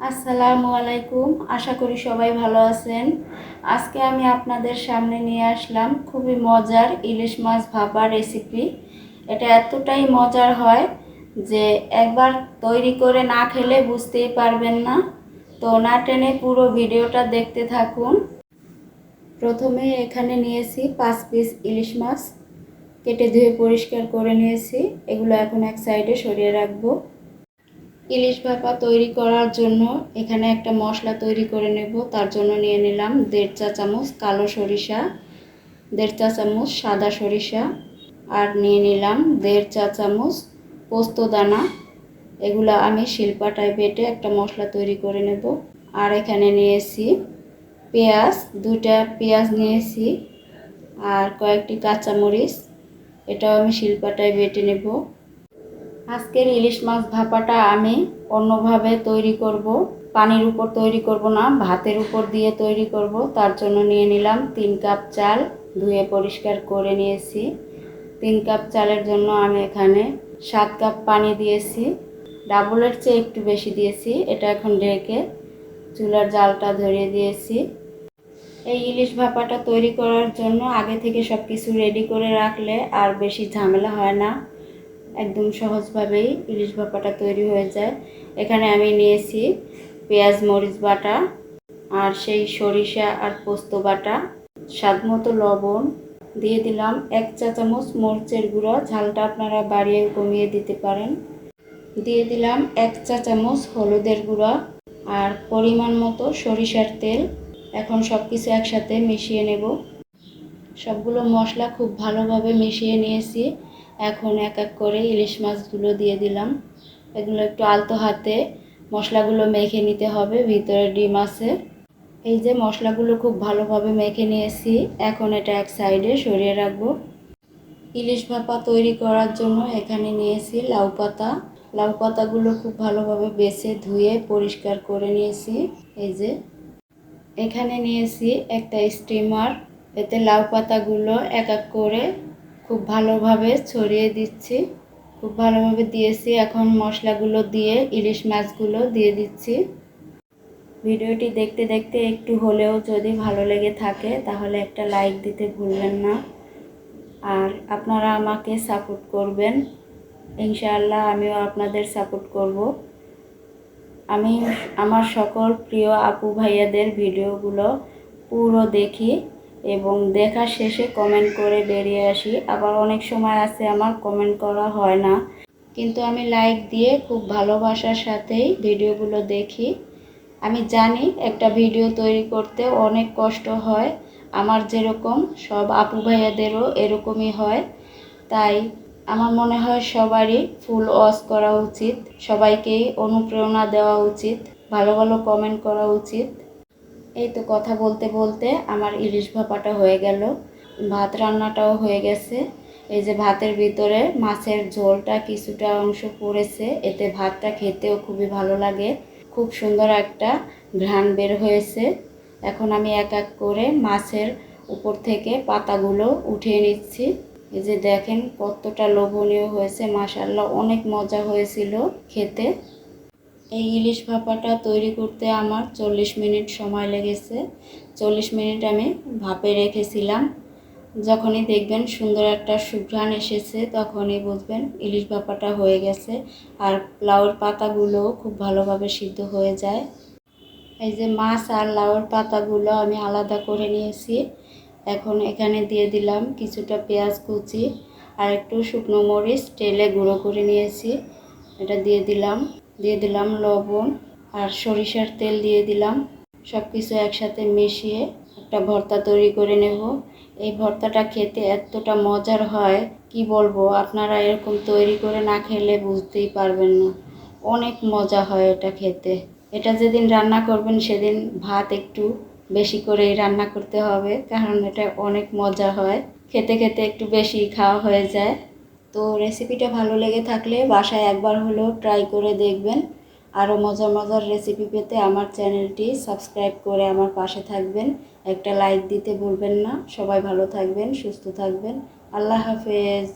আসসালামু আলাইকুম। আশা করি সবাই ভালো আছেন। আজকে আমি আপনাদের সামনে নিয়ে আসলাম খুবই মজার ইলিশ মাছ ভাপা রেসিপি। এটা এতটাই মজার হয় যে একবার তৈরি করে না খেলে বুঝতেই পারবেন না। তো না টেনে পুরো ভিডিওটা দেখতে থাকুন। প্রথমে এখানে নিয়েছি 5 পিস ইলিশ মাছ, কেটে ধুয়ে পরিষ্কার করে নিয়েছি। এগুলো এখন এক সাইডে সরিয়ে রাখবো। ইলিশ ভাপা তৈরি করার জন্য এখানে একটা মশলা তৈরি করে নেব। তার জন্য নিয়ে নিলাম 1.5 চা চামচ কালো সরিষা, 1.5 চা চামচ সাদা সরিষা, আর নিয়ে নিলাম 1.5 চা চামচ পোস্ত দানা। এগুলো আমি শিলপাটায় বেটে একটা মশলা তৈরি করে নেব। আর এখানে নিয়েছি পেঁয়াজ, 2টা পেঁয়াজ নিয়েছি, আর কয়েকটি কাঁচামরিচ। এটাও আমি শিলপাটায় বেটে নেব। আজকের ইলিশ মাছ ভাপাটা আমি অন্যভাবে তৈরি করব। পানির উপর তৈরি করব না, ভাতের উপর দিয়ে তৈরি করব। তার জন্য নিয়ে নিলাম 3 কাপ চাল, ধুয়ে পরিষ্কার করে নিয়েছি। 3 কাপ চালের জন্য আমি এখানে 7 কাপ পানি দিয়েছি। ডাবলের চেয়ে একটু বেশি দিয়েছি। এটা এখন ঢেকে চুলার জালটা ধরিয়ে দিয়েছি। এই ইলিশ ভাপাটা তৈরি করার জন্য আগে থেকে সব কিছু রেডি করে রাখলে আর বেশি ঝামেলা হয় না। একদম সহজভাবেই ইলিশ ভাপাটা তৈরি হয়ে যায়। এখানে আমি নিয়েছি পেঁয়াজ মরিচ বাটা, আর সেই সরিষা আর পোস্ত বাটা, স্বাদমতো লবণ দিয়ে দিলাম, 1 চা চামচ মরিচের গুঁড়ো, ঝালটা আপনারা বাড়িয়ে কমিয়ে দিতে পারেন। দিয়ে দিলাম 1 চা চামচ হলুদের গুঁড়ো আর পরিমাণ মতো সরিষার তেল। এখন সব কিছু একসাথে মিশিয়ে নেব। সবগুলো মশলা খুব ভালোভাবে মিশিয়ে নিয়েছি। এখন এক এক করে ইলিশ মাছগুলো দিয়ে দিলাম। এগুলো একটু আলতো হাতে মশলাগুলো মেখে নিতে হবে, ভিতরে ডিম আছে। এই যে মশলাগুলো খুব ভালোভাবে মেখে নিয়েছি। এখন এটা এক সাইডে সরিয়ে রাখবো। ইলিশ ভাপা তৈরি করার জন্য এখানে নিয়েছি লাউ পাতা। লাউ পাতাগুলো খুব ভালোভাবে বেছে ধুয়ে পরিষ্কার করে নিয়েছি। এই যে এখানে নিয়েছি একটা স্টিমার। এতে লাউ পাতাগুলো এক এক করে খুব ভালোভাবে ছড়িয়ে দিচ্ছি। খুব ভালোভাবে দিয়েছি। এখন মশলাগুলো দিয়ে ইলিশ মাছগুলো দিয়ে দিচ্ছি। ভিডিওটি দেখতে দেখতে একটু হলেও যদি ভালো লেগে থাকে তাহলে একটা লাইক দিতে ভুলবেন না। আর আপনারা আমাকে সাপোর্ট করবেন, ইনশাআল্লাহ আমিও আপনাদের সাপোর্ট করব। আমি আমার সকল প্রিয় আপু ভাইয়াদের ভিডিওগুলো পুরো দেখি এবং দেখার শেষে কমেন্ট করে বেরিয়ে আসি। আবার অনেক সময় আছে আমার কমেন্ট করা হয় না, কিন্তু আমি লাইক দিয়ে খুব ভালোবাসার সাথেই ভিডিওগুলো দেখি। আমি জানি একটা ভিডিও তৈরি করতে অনেক কষ্ট হয়, আমার যেরকম সব আপু ভাইয়াদেরও এরকমই হয়। তাই আমার মনে হয় সবারই ফুল ওয়াচ করা উচিত, সবাইকেই অনুপ্রেরণা দেওয়া উচিত, ভালো ভালো কমেন্ট করা উচিত। এই তো কথা বলতে বলতে আমার ইলিশ ভাপাটা হয়ে গেল, ভাত রান্নাটাও হয়ে গেছে। এই যে ভাতের ভিতরে মাছের ঝোলটা কিছুটা অংশ পড়েছে, এতে ভাতটা খেতেও খুবই ভালো লাগে। খুব সুন্দর একটা ঘ্রাণ বের হয়েছে। এখন আমি এক এক করে মাছের উপর থেকে পাতাগুলো উঠিয়ে নিচ্ছি। এই যে দেখেন কতটা লোভনীয় হয়েছে, মাশাআল্লাহ অনেক মজা হয়েছিল খেতে। এই ইলিশ ভাপাটা তৈরি করতে আমার 40 মিনিট সময় লেগেছে। 40 মিনিট আমি ভাপে রেখেছিলাম। যখনই দেখবেন সুন্দর একটা সুঘ্রাণ এসেছে তখনই বুঝবেন ইলিশ ভাপাটা হয়ে গেছে। আর লাউয়ের পাতাগুলোও খুব ভালোভাবে সিদ্ধ হয়ে যায়। এই যে মাছ আর লাউয়ের পাতাগুলো আমি আলাদা করে নিয়েছি। এখন এখানে দিয়ে দিলাম কিছুটা পেঁয়াজ কুচি আর একটু শুকনো মরিচ তেলে গুঁড়ো করে নিয়েছি, এটা দিয়ে দিলাম লবণ আর সরিষার তেল দিয়ে দিলাম। সব কিছু একসাথে মিশিয়ে একটা ভর্তা তৈরি করে নেব। এই ভর্তাটা খেতে এতটা মজার হয় কি বলবো, আপনারা এরকম তৈরি করে না খেলে বুঝতেই পারবেন না। অনেক মজা হয় এটা খেতে। এটা যেদিন রান্না করবেন সেদিন ভাত একটু বেশি করেই রান্না করতে হবে, কারণ এটা অনেক মজা হয়। খেতে খেতে একটু বেশি খাওয়া হয়ে যায়। তো রেসিপিটা ভালো লেগে থাকলে বাসায় একবার হলেও ট্রাই করে দেখবেন। আরও মজার মজার রেসিপি পেতে আমার চ্যানেলটি সাবস্ক্রাইব করে আমার পাশে থাকবেন। একটা লাইক দিতে ভুলবেন না। সবাই ভালো থাকবেন, সুস্থ থাকবেন। আল্লাহ হাফেজ।